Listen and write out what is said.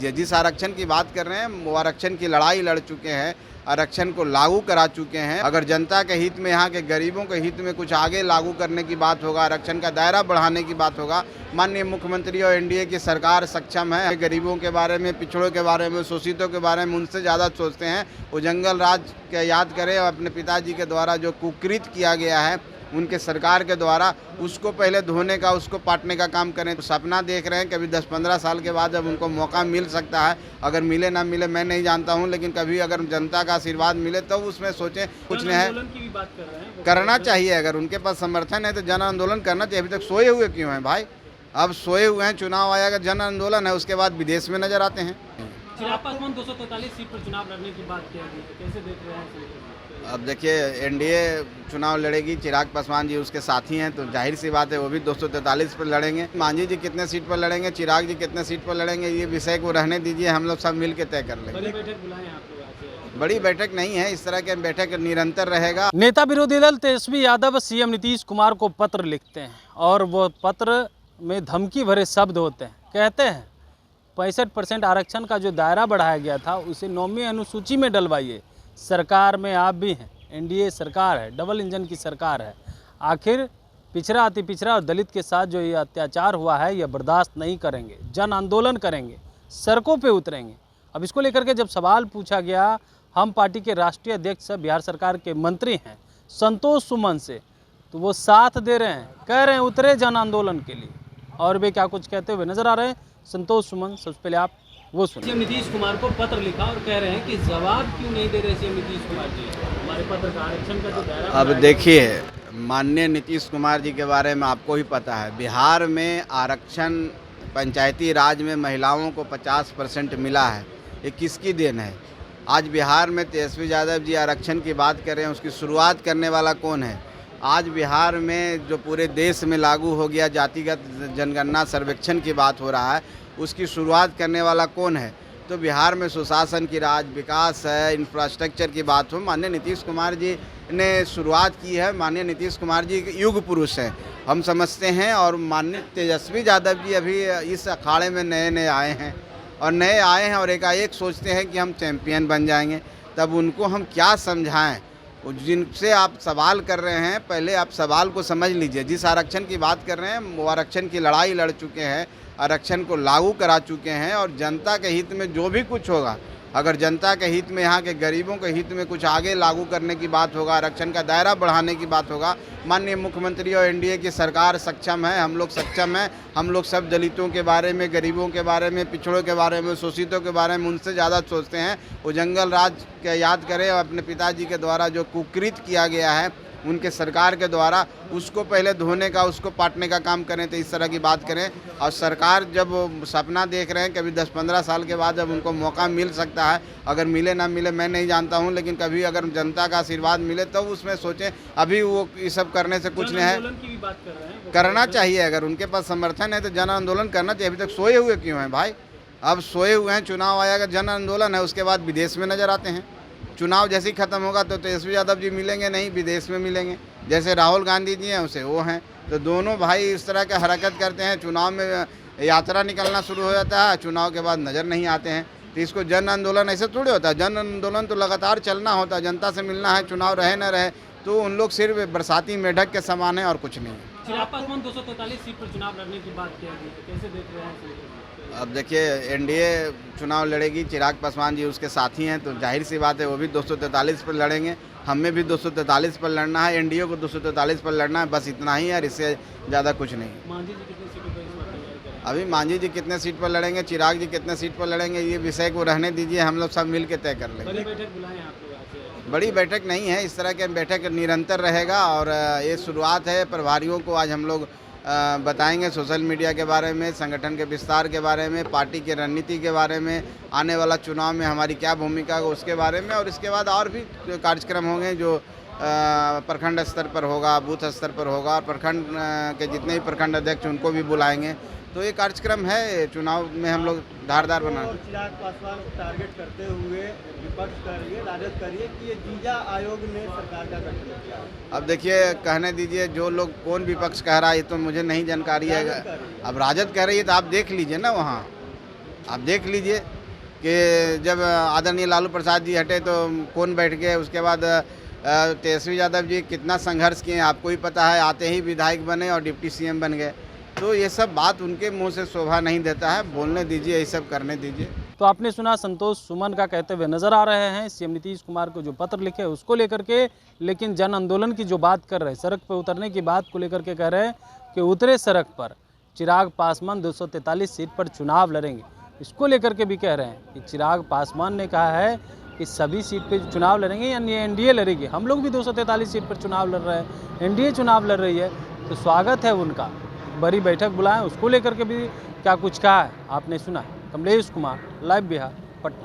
लीजिए, जिस आरक्षण की बात कर रहे हैं वो आरक्षण की लड़ाई लड़ चुके हैं, आरक्षण को लागू करा चुके हैं। अगर जनता के हित में, यहाँ के गरीबों के हित में कुछ आगे लागू करने की बात होगा, आरक्षण का दायरा बढ़ाने की बात होगा, माननीय मुख्यमंत्री और एनडीए की सरकार सक्षम है। गरीबों के बारे में, पिछड़ों के बारे में, शोषितों के बारे में उनसे ज़्यादा सोचते हैं। वो जंगल राज के याद करें और अपने पिताजी के द्वारा जो कुकृत किया गया है उनके सरकार के द्वारा, उसको पहले धोने का, उसको पाटने का काम करें। तो सपना देख रहे हैं कभी 10-15 साल के बाद जब उनको मौका मिल सकता है, अगर मिले ना मिले मैं नहीं जानता हूं, लेकिन कभी अगर जनता का आशीर्वाद मिले तो उसमें सोचें। कुछ नहीं है, की भी बात कर रहे हैं, करना चाहिए। अगर उनके पास समर्थन है तो जन आंदोलन करना चाहिए। अभी तक सोए हुए क्यों हैं भाई? अब सोए हुए हैं, चुनाव आएगा, जन आंदोलन है, उसके बाद विदेश में नजर आते हैं। चिराग पासवान 243 सीट पर चुनाव लड़ने की बात किया गई, कैसे देख रहे हैं? अब देखिए, एनडीए चुनाव लड़ेगी, चिराग पासवान जी उसके साथी हैं, तो जाहिर सी बात है वो भी 243 पर लड़ेंगे। मांझी जी कितने सीट पर लड़ेंगे, चिराग जी कितने सीट पर लड़ेंगे, ये विषय को रहने दीजिए, हम लोग सब मिल के तय कर लेंगे। बड़ी बैठक बुलाएं आपको? बड़ी बैठक नहीं है, इस तरह के बैठक निरंतर रहेगा। नेता विरोधी दल तेजस्वी यादव सीएम नीतीश कुमार को पत्र लिखते हैं और वो पत्र में धमकी भरे शब्द होते हैं। कहते हैं 65% आरक्षण का जो दायरा बढ़ाया गया था उसे 9वीं अनुसूची में डलवाइए। सरकार में आप भी हैं, एनडीए सरकार है, डबल इंजन की सरकार है। आखिर पिछड़ा, अति पिछड़ा और दलित के साथ जो ये अत्याचार हुआ है यह बर्दाश्त नहीं करेंगे, जन आंदोलन करेंगे, सड़कों पे उतरेंगे। अब इसको लेकर के जब सवाल पूछा गया हम पार्टी के राष्ट्रीय अध्यक्ष बिहार सरकार के मंत्री हैं संतोष सुमन से, तो वो साथ दे रहे हैं, कह रहे हैं उतरे जन आंदोलन के लिए। और वे क्या कुछ कहते हुए नजर आ रहे हैं संतोष सुमन, सबसे पहले आप वो सुनिए। सीएम नीतीश कुमार को पत्र लिखा और कह रहे हैं कि जवाब क्यों नहीं दे रहे सीएम नीतीश कुमार जी हमारे पत्र का, आरक्षण का जो दायरा। अब देखिए, माननीय नीतीश कुमार जी के बारे में आपको ही पता है, बिहार में आरक्षण पंचायती राज में महिलाओं को 50% मिला है। ये किसकी देन है? आज बिहार में तेजस्वी यादव जी आरक्षण की बात कर रहे हैं, उसकी शुरुआत करने वाला कौन है? आज बिहार में जो पूरे देश में लागू हो गया जातिगत जनगणना सर्वेक्षण की बात हो रहा है, उसकी शुरुआत करने वाला कौन है? तो बिहार में सुशासन की राज, विकास है, इंफ्रास्ट्रक्चर की बात हो, माननीय नीतीश कुमार जी ने शुरुआत की है। माननीय नीतीश कुमार जी युग पुरुष हैं, हम समझते हैं। और माननीय तेजस्वी यादव जी अभी इस अखाड़े में नए नए आए हैं और एकाएक सोचते हैं कि हम चैम्पियन बन जाएंगे। तब उनको हम क्या समझाएं? जिनसे आप सवाल कर रहे हैं, पहले आप सवाल को समझ लीजिए। जिस आरक्षण की बात कर रहे हैं वो आरक्षण की लड़ाई लड़ चुके हैं, आरक्षण को लागू करा चुके हैं। और जनता के हित में जो भी कुछ होगा, अगर जनता के हित में, यहाँ के गरीबों के हित में कुछ आगे लागू करने की बात होगा, आरक्षण का दायरा बढ़ाने की बात होगा, माननीय मुख्यमंत्री और एनडीए की सरकार सक्षम है, हम लोग सक्षम हैं। हम लोग सब दलितों के बारे में, गरीबों के बारे में, पिछड़ों के बारे में, शोषितों के बारे में उनसे ज़्यादा सोचते हैं। वो जंगल राज के याद करें और अपने पिताजी के द्वारा जो कुकृत किया गया है उनके सरकार के द्वारा, उसको पहले धोने का, उसको पाटने का काम करें। तो इस तरह की बात करें। और सरकार जब सपना देख रहे हैं कभी 10-15 साल के बाद जब उनको मौका मिल सकता है, अगर मिले ना मिले मैं नहीं जानता हूं, लेकिन कभी अगर जनता का आशीर्वाद मिले तो उसमें सोचें। अभी वो ये सब करने से कुछ नहीं है, की भी बात कर रहे हैं, करना चाहिए। अगर उनके पास समर्थन है तो जन आंदोलन करना चाहिए। अभी तक सोए हुए क्यों हैं भाई? अब सोए हुए हैं, चुनाव आएगा, जन आंदोलन है, उसके बाद विदेश में नजर आते हैं। चुनाव जैसे ही खत्म होगा तो तेजस्वी यादव जी मिलेंगे नहीं, विदेश में मिलेंगे। जैसे राहुल गांधी जी हैं उसे वो हैं, तो दोनों भाई इस तरह के हरकत करते हैं। चुनाव में यात्रा निकलना शुरू हो जाता है, चुनाव के बाद नज़र नहीं आते हैं। तो इसको जन आंदोलन ऐसे थोड़ी होता है। जन आंदोलन तो लगातार चलना होता है, जनता से मिलना है, चुनाव रहे न रहे। तो उन लोग सिर्फ बरसाती मेढक के समान है और कुछ नहीं है। चिराग पासवान 243 सीट पर चुनाव लड़ने की बात किया गई, कैसे देख रहे हैं? अब देखिए, एनडीए चुनाव लड़ेगी, चिराग पासवान जी उसके साथी हैं, तो जाहिर सी बात है वो भी 243 पर लड़ेंगे। हमें भी 243 पर लड़ना है, एनडीए को 243 पर लड़ना है, बस इतना ही है, इससे ज़्यादा कुछ नहीं। मांझी जी कितनी सीटों पर? अभी मांझी जी कितने सीट पर लड़ेंगे, चिराग जी कितने सीट पर लड़ेंगे, ये विषय को रहने दीजिए, हम लोग सब मिल के तय कर लेंगे। बड़ी बैठक बुलाएं आपको? बड़ी बैठक नहीं है, इस तरह के बैठक निरंतर रहेगा। और ये शुरुआत है। प्रभारियों को आज हम लोग बताएंगे सोशल मीडिया के बारे में, संगठन के विस्तार के बारे में, पार्टी की रणनीति के बारे में, आने वाला चुनाव में हमारी क्या भूमिका है उसके बारे में। और इसके बाद और भी कार्यक्रम होंगे जो प्रखंड स्तर पर होगा, बूथ स्तर पर होगा। प्रखंड के जितने भी प्रखंड अध्यक्ष उनको भी बुलाएंगे। तो ये कार्यक्रम है, चुनाव में हम लोग धारदार बना। चिराग पासवान टारगेट करते हुए विपक्ष कर रही है, राजद कर रही है कि ये जीजा आयोग ने सरकार का गठन किया। अब देखिए, कहने दीजिए, जो लोग कौन विपक्ष कह रहा है ये तो मुझे नहीं जानकारी है। अब राजद कह रही है तो आप देख लीजिए ना वहाँ। आप देख लीजिए कि जब आदरणीय लालू प्रसाद जी हटे तो कौन बैठ गए, उसके बाद तेजस्वी यादव जी कितना संघर्ष किए आपको ही पता है, आते ही विधायक बने और डिप्टी सीएम बन गए। तो ये सब बात उनके मुंह से शोभा नहीं देता है, बोलने दीजिए, ये सब करने दीजिए। तो आपने सुना संतोष सुमन का कहते हुए नजर आ रहे हैं सीएम नीतीश कुमार को जो पत्र लिखे उसको लेकर के, लेकिन जन आंदोलन की जो बात कर रहे हैं, सड़क पर उतरने की बात को लेकर के कह रहे हैं कि उतरे सड़क पर चिराग पासवान 243 सीट पर चुनाव लड़ेंगे। इसको लेकर के भी कह रहे हैं कि चिराग पासवान ने कहा है कि सभी सीट पे चुनाव लड़ेंगे, यानी एनडीए लड़ेगी। हम लोग भी 243 सीट पर चुनाव लड़ रहे हैं, एनडीए चुनाव लड़ रही है, तो स्वागत है उनका। बड़ी बैठक बुलाएं, उसको लेकर के भी क्या कुछ कहा है आपने सुना। कमलेश कुमार, लाइव बिहार, पटना।